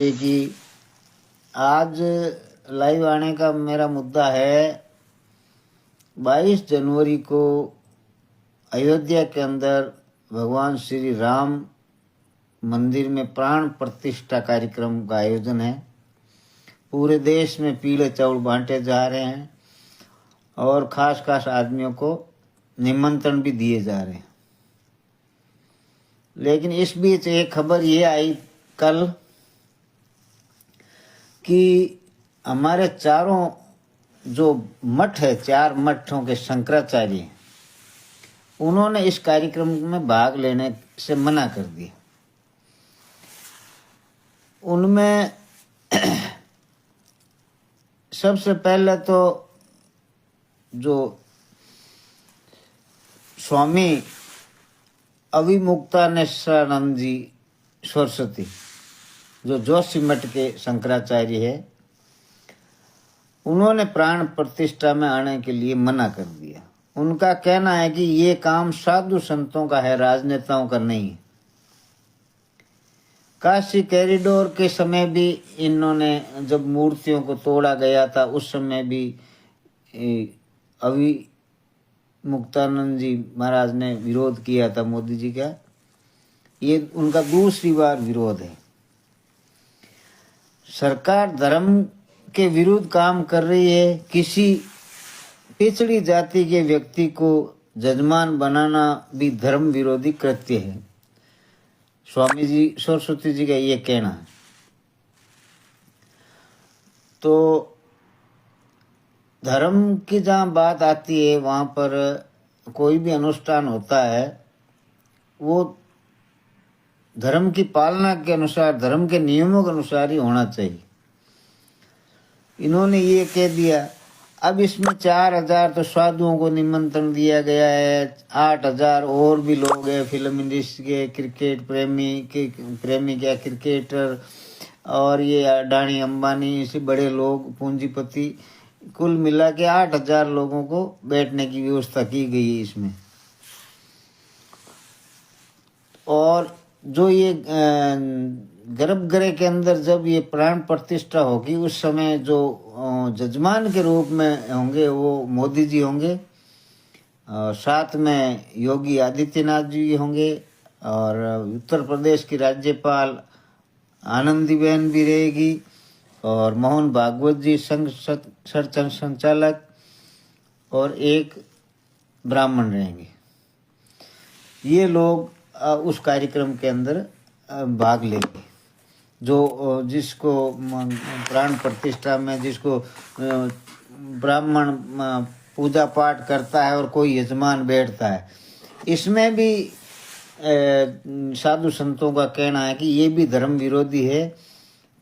कि आज लाइव आने का मेरा मुद्दा है 22 जनवरी को अयोध्या के अंदर भगवान श्री राम मंदिर में प्राण प्रतिष्ठा कार्यक्रम का आयोजन है। पूरे देश में पीले चावल बांटे जा रहे हैं और खास खास आदमियों को निमंत्रण भी दिए जा रहे हैं। लेकिन इस बीच एक खबर ये आई कल कि हमारे चारों जो मठ है, 4 मठों के शंकराचार्य, उन्होंने इस कार्यक्रम में भाग लेने से मना कर दिया। उनमें सबसे पहले तो जो स्वामी अविमुक्तानंद जी सरस्वती, जो जोशी मठ के शंकराचार्य है, उन्होंने प्राण प्रतिष्ठा में आने के लिए मना कर दिया। उनका कहना है कि ये काम साधु संतों का है, राजनेताओं का नहीं। काशी कॉरिडोर के समय भी इन्होंने, जब मूर्तियों को तोड़ा गया था, उस समय भी अभी मुक्तानंद जी महाराज ने विरोध किया था मोदी जी का। ये उनका दूसरी बार विरोध है। सरकार धर्म के विरुद्ध काम कर रही है। किसी पिछड़ी जाति के व्यक्ति को जजमान बनाना भी धर्म विरोधी कृत्य है। स्वामी जी सरस्वती जी का ये कहना है। तो धर्म की जहाँ बात आती है, वहाँ पर कोई भी अनुष्ठान होता है, वो धर्म की पालना के अनुसार, धर्म के नियमों के अनुसार ही होना चाहिए। इन्होंने ये कह दिया। अब इसमें 4000 तो साधुओं को निमंत्रण दिया गया है, 8000 और भी लोग हैं, फिल्म इंडस्ट्री के, क्रिकेट प्रेमी क्या क्रिकेटर, और ये अडानी अंबानी से बड़े लोग, पूंजीपति, कुल मिला के 8000 लोगों को बैठने की व्यवस्था की गई है इसमें। और जो ये गर्भगृह के अंदर जब ये प्राण प्रतिष्ठा होगी, उस समय जो जजमान के रूप में होंगे वो मोदी जी होंगे, साथ में योगी आदित्यनाथ जी होंगे, और उत्तर प्रदेश की राज्यपाल आनंदीबेन भी रहेगी, और मोहन भागवत जी संघ संचालक, और एक ब्राह्मण रहेंगे। ये लोग उस कार्यक्रम के अंदर भाग लेंगे। जो जिसको प्राण प्रतिष्ठा में, जिसको ब्राह्मण पूजा पाठ करता है और कोई यजमान बैठता है, इसमें भी साधु संतों का कहना है कि ये भी धर्म विरोधी है।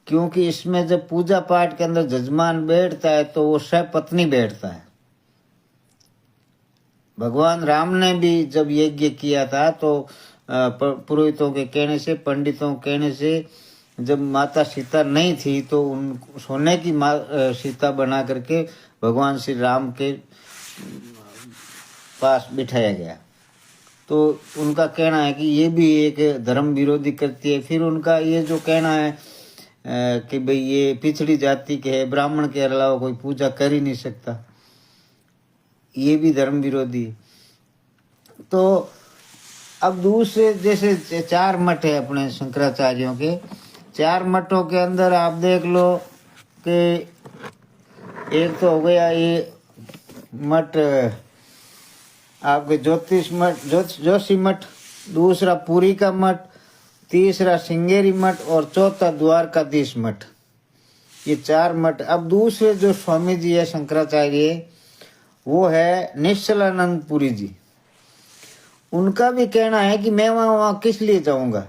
क्योंकि इसमें जब पूजा पाठ के अंदर जजमान बैठता है तो वो सपत्नी बैठता है। भगवान राम ने भी जब यज्ञ किया था तो पुरोहितों के कहने से, पंडितों के कहने से, जब माता सीता नहीं थी तो उन सोने की सीता बना करके भगवान श्री राम के पास बिठाया गया। तो उनका कहना है कि ये भी एक धर्म विरोधी कृत्य है। फिर उनका ये जो कहना है कि भाई ये पिछड़ी जाति के है, ब्राह्मण के अलावा कोई पूजा कर ही नहीं सकता, ये भी धर्म विरोधी है। तो अब दूसरे जैसे 4 मठ है अपने शंकराचार्यों के, 4 मठों के अंदर आप देख लो कि एक तो हो गया ये मठ आपके ज्योतिष मठ, जोशी मठ, दूसरा पुरी का मठ, तीसरा श्रृंगेरी मठ, और चौथा द्वारकाधीश मठ। ये 4 मठ। अब दूसरे जो स्वामी जी है शंकराचार्य, वो है निश्चलानंद पुरी जी। उनका भी कहना है कि मैं वहाँ किस लिए जाऊँगा।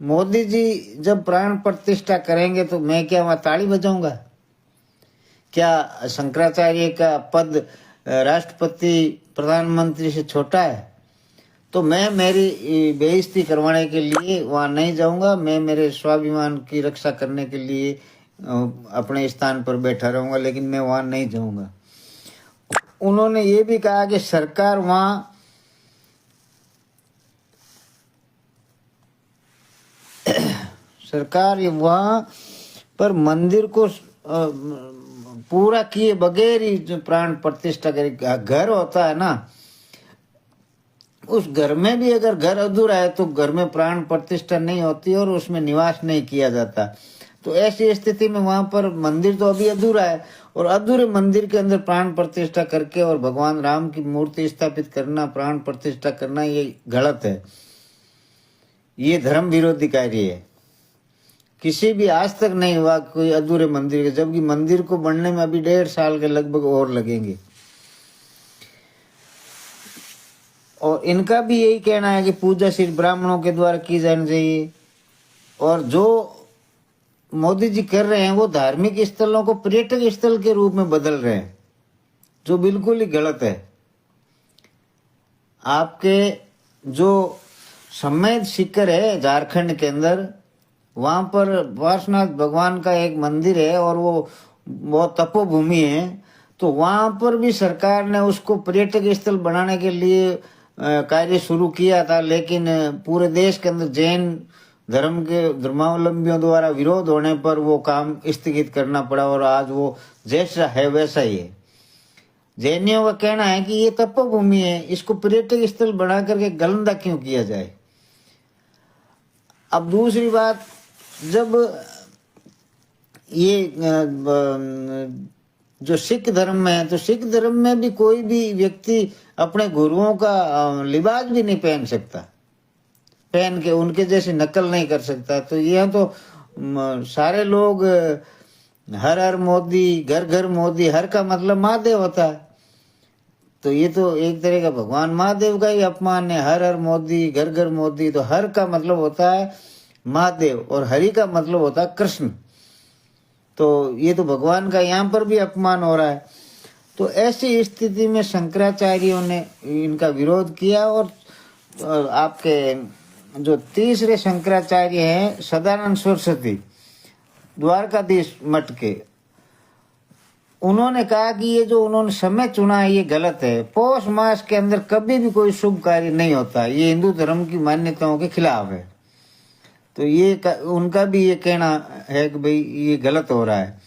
मोदी जी जब प्राण प्रतिष्ठा करेंगे तो मैं क्या वहाँ ताली बजाऊंगा? क्या शंकराचार्य का पद राष्ट्रपति प्रधानमंत्री से छोटा है? तो मैं मेरी बेइज्जती करवाने के लिए वहाँ नहीं जाऊंगा। मैं मेरे स्वाभिमान की रक्षा करने के लिए अपने स्थान पर बैठा रहूंगा, लेकिन मैं वहाँ नहीं जाऊंगा। उन्होंने ये भी कहा कि सरकार वहाँ वहाँ पर मंदिर को पूरा किए बगैर ही जो प्राण प्रतिष्ठा करे, घर होता है ना, उस घर में भी अगर घर अधूरा है तो घर में प्राण प्रतिष्ठा नहीं होती और उसमें निवास नहीं किया जाता। तो ऐसी स्थिति में वहां पर मंदिर तो अभी अधूरा है, और अधूरे मंदिर के अंदर प्राण प्रतिष्ठा करके और भगवान राम की मूर्ति स्थापित करना, प्राण प्रतिष्ठा करना, ये गलत है, ये धर्म विरोधी कार्य है। किसी भी आज तक नहीं हुआ कोई अधूरे मंदिर के, जबकि मंदिर को बनने में अभी 1.5 साल के लगभग और लगेंगे। और इनका भी यही कहना है कि पूजा सिर्फ ब्राह्मणों के द्वारा की जानी चाहिए, और जो मोदी जी कर रहे हैं वो धार्मिक स्थलों को पर्यटक स्थल के रूप में बदल रहे हैं, जो बिल्कुल ही गलत है। आपके जो समेत शिखर है झारखंड के अंदर, वहां पर पार्श्वनाथ भगवान का एक मंदिर है और वो बहुत तपोभूमि है, तो वहां पर भी सरकार ने उसको पर्यटक स्थल बनाने के लिए कार्य शुरू किया था, लेकिन पूरे देश के अंदर जैन धर्म के धर्मावलंबियों द्वारा विरोध होने पर वो काम स्थगित करना पड़ा, और आज वो जैसा है वैसा ही है। जैनियों का कहना है कि ये तपोभूमि है, इसको पर्यटक स्थल बना करके गलंदा क्यों किया जाए। अब दूसरी बात, जब ये जो सिख धर्म में है, तो सिख धर्म में भी कोई भी व्यक्ति अपने गुरुओं का लिबास भी नहीं पहन सकता, पहन के उनके जैसी नकल नहीं कर सकता। तो यह तो सारे लोग हर हर मोदी, घर घर मोदी, हर का मतलब महादेव होता है, तो ये तो एक तरह का भगवान महादेव का ही अपमान है। हर हर मोदी, घर घर मोदी, तो हर का मतलब होता है महादेव और हरि का मतलब होता है कृष्ण, तो ये तो भगवान का यहाँ पर भी अपमान हो रहा है। तो ऐसी स्थिति में शंकराचार्यों ने इनका विरोध किया, और आपके जो तीसरे शंकराचार्य हैं सदानंद सरस्वती द्वारकाधीश मठ के, उन्होंने कहा कि ये जो उन्होंने समय चुना है ये गलत है। पौष मास के अंदर कभी भी कोई शुभ कार्य नहीं होता, ये हिंदू धर्म की मान्यताओं के खिलाफ है। तो ये उनका भी ये कहना है कि भाई ये गलत हो रहा है।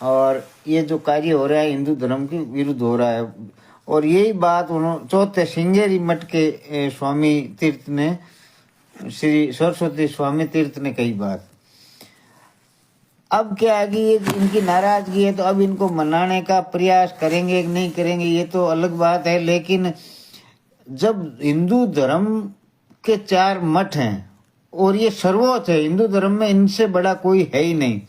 और ये जो कार्य हो रहा है हिंदू धर्म के विरुद्ध हो रहा है, और यही बात उन्होंने चौथे श्रृंगेरी मठ के स्वामी तीर्थ ने, श्री सरस्वती स्वामी तीर्थ ने कही बात। अब क्या है कि ये इनकी नाराजगी है, तो अब इनको मनाने का प्रयास करेंगे कि नहीं करेंगे ये तो अलग बात है, लेकिन जब हिंदू धर्म के 4 मठ हैं और ये सर्वोच्च है, हिंदू धर्म में इनसे बड़ा कोई है ही नहीं,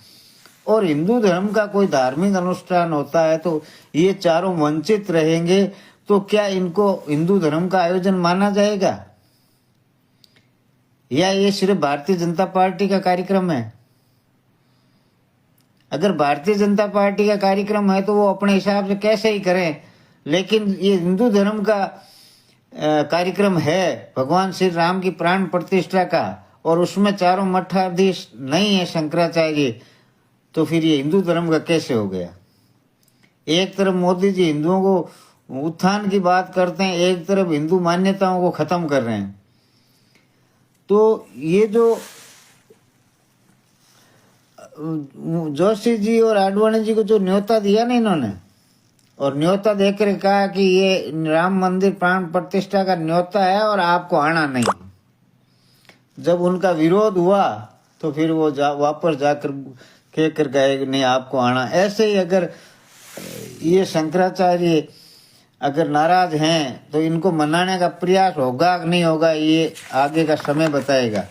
और हिंदू धर्म का कोई धार्मिक अनुष्ठान होता है तो ये चारों वंचित रहेंगे, तो क्या इनको हिंदू धर्म का आयोजन माना जाएगा, या ये सिर्फ भारतीय जनता पार्टी का कार्यक्रम है? अगर भारतीय जनता पार्टी का कार्यक्रम है तो वो अपने हिसाब से कैसे ही करें, लेकिन ये हिंदू धर्म का कार्यक्रम है, भगवान श्री राम की प्राण प्रतिष्ठा का, और उसमें चारों मठाधीश नहीं है शंकराचार्य, तो फिर ये हिंदू धर्म का कैसे हो गया? एक तरफ मोदी जी हिंदुओं को उत्थान की बात करते हैं, एक तरफ हिंदू मान्यताओं को खत्म कर रहे हैं। तो ये जो जोशी जी और आडवाणी जी को जो न्योता दिया ना इन्होंने, और न्योता देकर कहा कि ये राम मंदिर प्राण प्रतिष्ठा का न्योता है और आपको आना नहीं, जब उनका विरोध हुआ तो फिर वो वापस जाकर कहकर गए नहीं आपको आना। ऐसे ही अगर ये शंकराचार्य अगर नाराज हैं तो इनको मनाने का प्रयास होगा कि नहीं होगा ये आगे का समय बताएगा।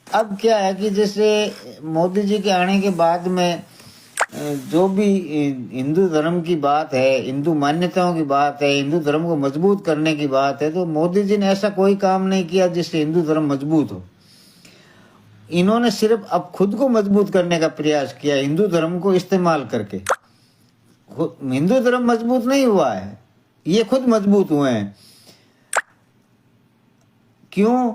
अब क्या है कि जैसे मोदी जी के आने के बाद में जो भी हिंदू धर्म की बात है, हिंदू मान्यताओं की बात है, हिंदू धर्म को मजबूत करने की बात है, तो मोदी जी ने ऐसा कोई काम नहीं किया जिससे हिंदू धर्म मजबूत हो। इन्होंने सिर्फ अब खुद को मजबूत करने का प्रयास किया हिंदू धर्म को इस्तेमाल करके। हिंदू धर्म मजबूत नहीं हुआ है, ये खुद मजबूत हुए हैं। क्यों?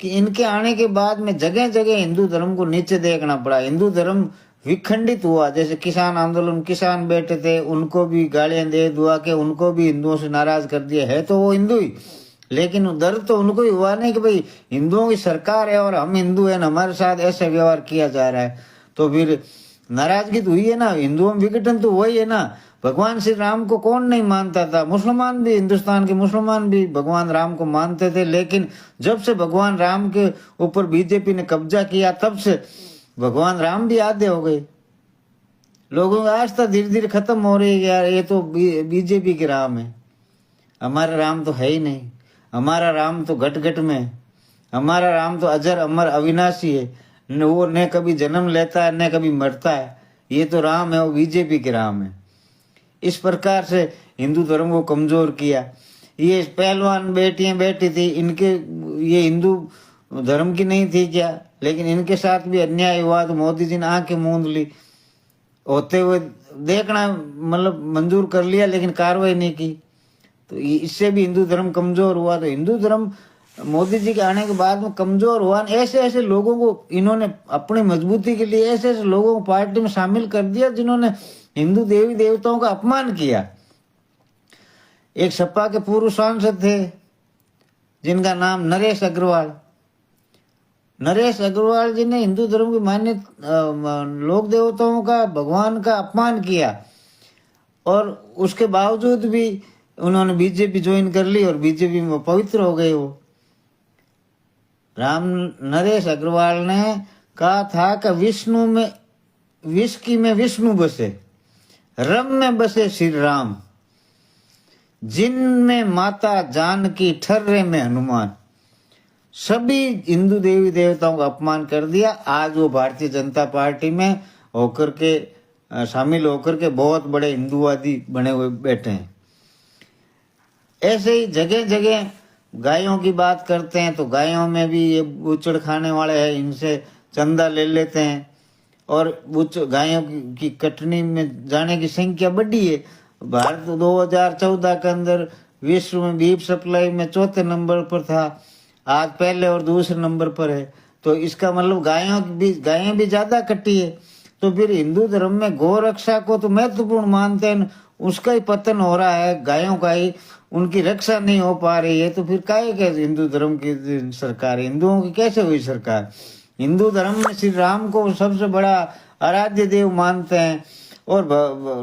कि इनके आने के बाद में जगह जगह हिंदू धर्म को नीचे देखना पड़ा, हिंदू धर्म विखंडित हुआ। जैसे किसान आंदोलन, किसान बैठे थे, उनको भी गालियां दे दुआ के उनको भी हिंदुओं से नाराज कर दिया है, तो वो हिंदू ही, लेकिन डर तो उनको ही हुआ नहीं कि भाई हिंदुओं की सरकार है और हम हिंदू हैं, हमारे साथ ऐसा व्यवहार किया जा रहा है। तो फिर नाराजगी तो हुई है ना, हिंदुओं में विघटन तो वही है ना। भगवान श्री राम को कौन नहीं मानता था, मुसलमान भी, हिंदुस्तान के मुसलमान भी भगवान राम को मानते थे। लेकिन जब से भगवान राम के ऊपर बीजेपी ने कब्जा किया तब से भगवान राम भी आधे हो गए। लोगों की आस्था धीरे धीरे खत्म हो रही है यार, ये तो बीजेपी के राम है, हमारा राम तो है ही नहीं। हमारा राम तो घट घट में है, हमारा राम तो अजर अमर अविनाशी है, वो न कभी जन्म लेता है न कभी मरता है। ये तो राम है, वो बीजेपी के राम है। इस प्रकार से हिंदू धर्म को कमजोर किया। ये पहलवान बेटियां बैठी थी, इनके ये हिंदू धर्म की नहीं थी क्या, लेकिन इनके साथ भी अन्याय हुआ तो मोदी जी ने आंखें मूंद ली। होते हुए देखना मतलब मंजूर कर लिया लेकिन कार्रवाई नहीं की, तो इससे भी हिंदू धर्म कमजोर हुआ। तो हिंदू धर्म मोदी जी के आने के बाद में कमजोर हुआ। ऐसे ऐसे लोगों को इन्होंने अपनी मजबूती के लिए ऐसे ऐसे लोगों को पार्टी में शामिल कर दिया जिन्होंने हिंदू देवी देवताओं का अपमान किया। एक सपा के पूर्व सांसद थे जिनका नाम नरेश अग्रवाल। नरेश अग्रवाल जी ने हिंदू धर्म की मान्य लोक देवताओं का, भगवान का अपमान किया और उसके बावजूद भी उन्होंने बीजेपी ज्वाइन कर ली और बीजेपी में पवित्र हो गए। वो नरेश अग्रवाल ने कहा था कि विष्णु में विस्की में विष्णु बसे, रम में बसे श्री राम, जिन में माता जानकी, ठर्रे में हनुमान। सभी हिंदू देवी देवताओं का अपमान कर दिया। आज वो भारतीय जनता पार्टी में होकर के शामिल होकर के बहुत बड़े हिंदूवादी बने हुए बैठे हैं। ऐसे ही जगह जगह गायों की बात करते हैं तो गायों में भी ये बूचड़ खाने वाले हैं, इनसे चंदा ले लेते हैं और गायों की कटनी में जाने की संख्या बढ़ी है। भारत 2014 के अंदर विश्व में बीफ सप्लाई में चौथे नंबर पर था, आज पहले और दूसरे नंबर पर है। तो इसका मतलब गायें भी ज्यादा कटी है। तो फिर हिंदू धर्म में गौ रक्षा को तो महत्वपूर्ण मानते हैं, उसका ही पतन हो रहा है, गायों का ही, उनकी रक्षा नहीं हो पा रही है। तो फिर काहे के हिंदू धर्म की सरकार, हिंदुओं की कैसे हुई सरकार। हिंदू धर्म में श्री राम को सबसे बड़ा आराध्य देव मानते हैं और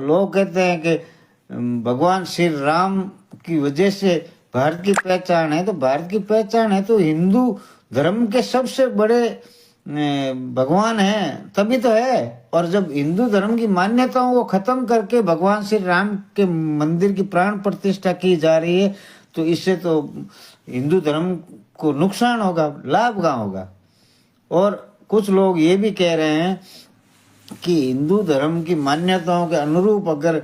लोग कहते हैं कि भगवान श्री राम की वजह से भारत की पहचान है। तो भारत की पहचान है तो हिंदू धर्म के सबसे बड़े भगवान हैं तभी तो है। और जब हिंदू धर्म की मान्यताओं को खत्म करके भगवान श्री राम के मंदिर की प्राण प्रतिष्ठा की जा रही है तो इससे तो हिंदू धर्म को नुकसान होगा, लाभ कहाँ होगा। और कुछ लोग ये भी कह रहे हैं कि हिंदू धर्म की मान्यताओं के अनुरूप अगर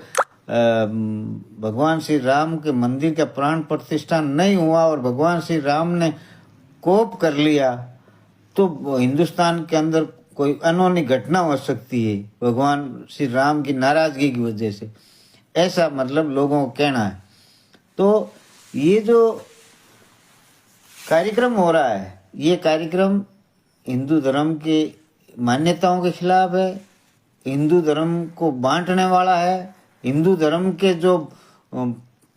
भगवान श्री राम के मंदिर का प्राण प्रतिष्ठा नहीं हुआ और भगवान श्री राम ने कोप कर लिया तो हिंदुस्तान के अंदर कोई अनहोनी घटना हो सकती है भगवान श्री राम की नाराजगी की वजह से, ऐसा मतलब लोगों को कहना है। तो ये जो कार्यक्रम हो रहा है ये कार्यक्रम हिंदू धर्म की मान्यताओं के खिलाफ है, हिंदू धर्म को बांटने वाला है, हिंदू धर्म के जो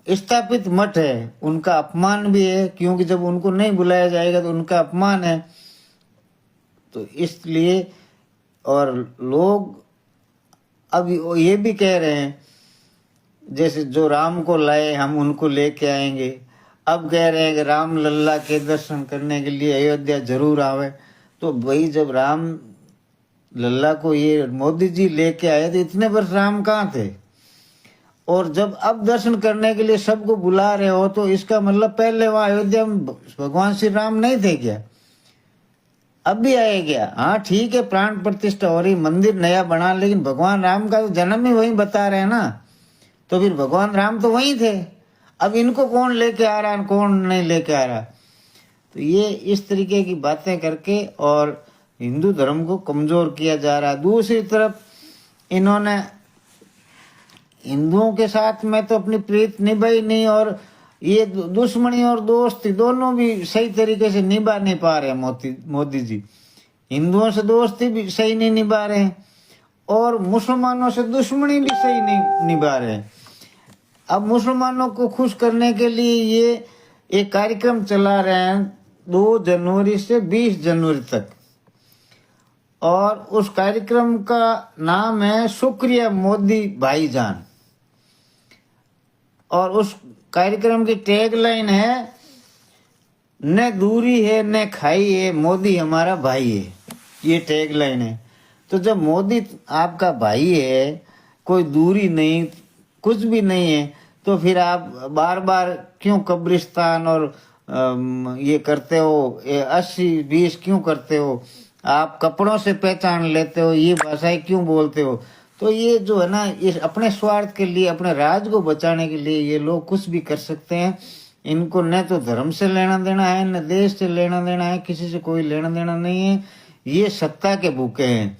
स्थापित मठ है उनका अपमान भी है, क्योंकि जब उनको नहीं बुलाया जाएगा तो उनका अपमान है। तो इसलिए और लोग अब ये भी कह रहे हैं जैसे जो राम को लाए हम उनको लेके आएंगे, अब कह रहे हैं कि राम लल्ला के दर्शन करने के लिए अयोध्या जरूर आवे। तो भाई जब राम लल्ला को ये मोदी जी लेके आए तो इतने वर्ष राम कहाँ थे, और जब अब दर्शन करने के लिए सबको बुला रहे हो तो इसका मतलब पहले वहां अयोध्या में भगवान श्री राम नहीं थे क्या, अब भी आए क्या। हाँ ठीक है, प्राण प्रतिष्ठा हो रही, मंदिर नया बना, लेकिन भगवान राम का तो जन्म ही वहीं बता रहे हैं ना, तो फिर भगवान राम तो वहीं थे। अब इनको कौन लेके आ रहा है कौन नहीं लेके आ रहा। तो ये इस तरीके की बातें करके और हिंदू धर्म को कमजोर किया जा रहा है। दूसरी तरफ इन्होंने हिंदुओं के साथ में तो अपनी प्रीत निभाई नहीं और ये दुश्मनी और दोस्ती दोनों भी सही तरीके से निभा नहीं पा रहे मोदी जी। हिंदुओं से दोस्ती भी सही नहीं निभा रहे हैं और मुसलमानों से दुश्मनी भी सही नहीं निभा रहे हैं। अब मुसलमानों को खुश करने के लिए ये एक कार्यक्रम चला रहे हैं 2 जनवरी से 20 जनवरी तक, और उस कार्यक्रम का नाम है शुक्रिया मोदी भाईजान। और उस कार्यक्रम की टैगलाइन है न दूरी है न खाई है, मोदी हमारा भाई है। ये टैगलाइन है। तो जब मोदी आपका भाई है, कोई दूरी नहीं, कुछ भी नहीं है, तो फिर आप बार बार क्यों कब्रिस्तान और ये करते हो, 80-20 क्यों करते हो? आप कपड़ों से पहचान लेते हो, ये भाषाएं क्यों बोलते हो? तो ये जो है ना, इस अपने स्वार्थ के लिए, अपने राज को बचाने के लिए ये लोग कुछ भी कर सकते हैं। इनको न तो धर्म से लेना देना है, न देश से लेना देना है, किसी से कोई लेना देना नहीं है। ये सत्ता के भूखे हैं,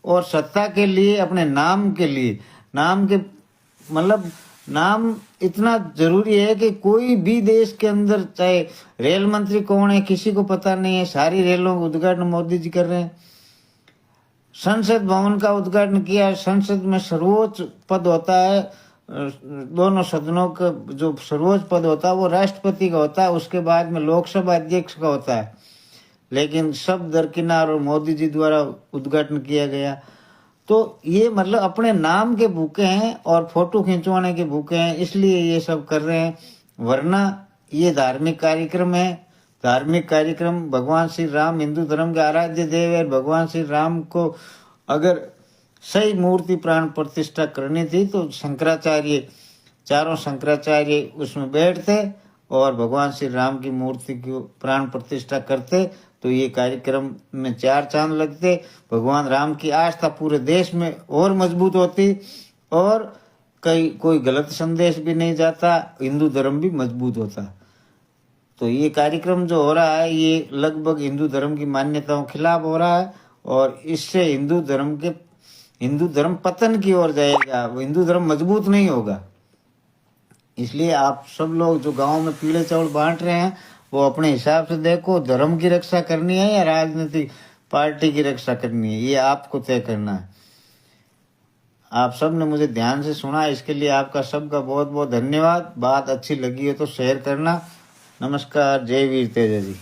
और सत्ता के लिए, अपने नाम के लिए, नाम के मतलब नाम इतना जरूरी है कि कोई भी देश के अंदर, चाहे रेल मंत्री कौन है किसी को पता नहीं है, सारी रेलों का उद्घाटन मोदी जी कर रहे हैं। संसद भवन का उद्घाटन किया। संसद में सर्वोच्च पद होता है, दोनों सदनों का जो सर्वोच्च पद होता है वो राष्ट्रपति का होता है, उसके बाद में लोकसभा अध्यक्ष का होता है, लेकिन सब दरकिनार और मोदी जी द्वारा उद्घाटन किया गया। तो ये मतलब अपने नाम के भूखे हैं और फोटो खिंचवाने के भूखे हैं, इसलिए ये सब कर रहे हैं। वरना ये धार्मिक कार्यक्रम है। धार्मिक कार्यक्रम, भगवान श्री राम हिंदू धर्म के आराध्य देव है। भगवान श्री राम को अगर सही मूर्ति प्राण प्रतिष्ठा करनी थी तो शंकराचार्य, चारों शंकराचार्य उसमें बैठते और भगवान श्री राम की मूर्ति की प्राण प्रतिष्ठा करते, तो ये कार्यक्रम में 4 चांद लगते। भगवान राम की आस्था पूरे देश में और मजबूत होती, और कोई गलत संदेश भी नहीं जाता, हिंदू धर्म भी मजबूत होता। तो ये कार्यक्रम जो हो रहा है ये लगभग हिंदू धर्म की मान्यताओं के खिलाफ हो रहा है, और इससे हिंदू धर्म पतन की ओर जाएगा, हिंदू धर्म मजबूत नहीं होगा। इसलिए आप सब लोग जो गांव में पीले चावल बांट रहे हैं वो अपने हिसाब से देखो, धर्म की रक्षा करनी है या राजनीतिक पार्टी की रक्षा करनी है, ये आपको तय करना है। आप सब ने मुझे ध्यान से सुना, इसके लिए आपका सबका बहुत बहुत धन्यवाद। बात अच्छी लगी है तो शेयर करना। नमस्कार। जय वीर तेजा जी।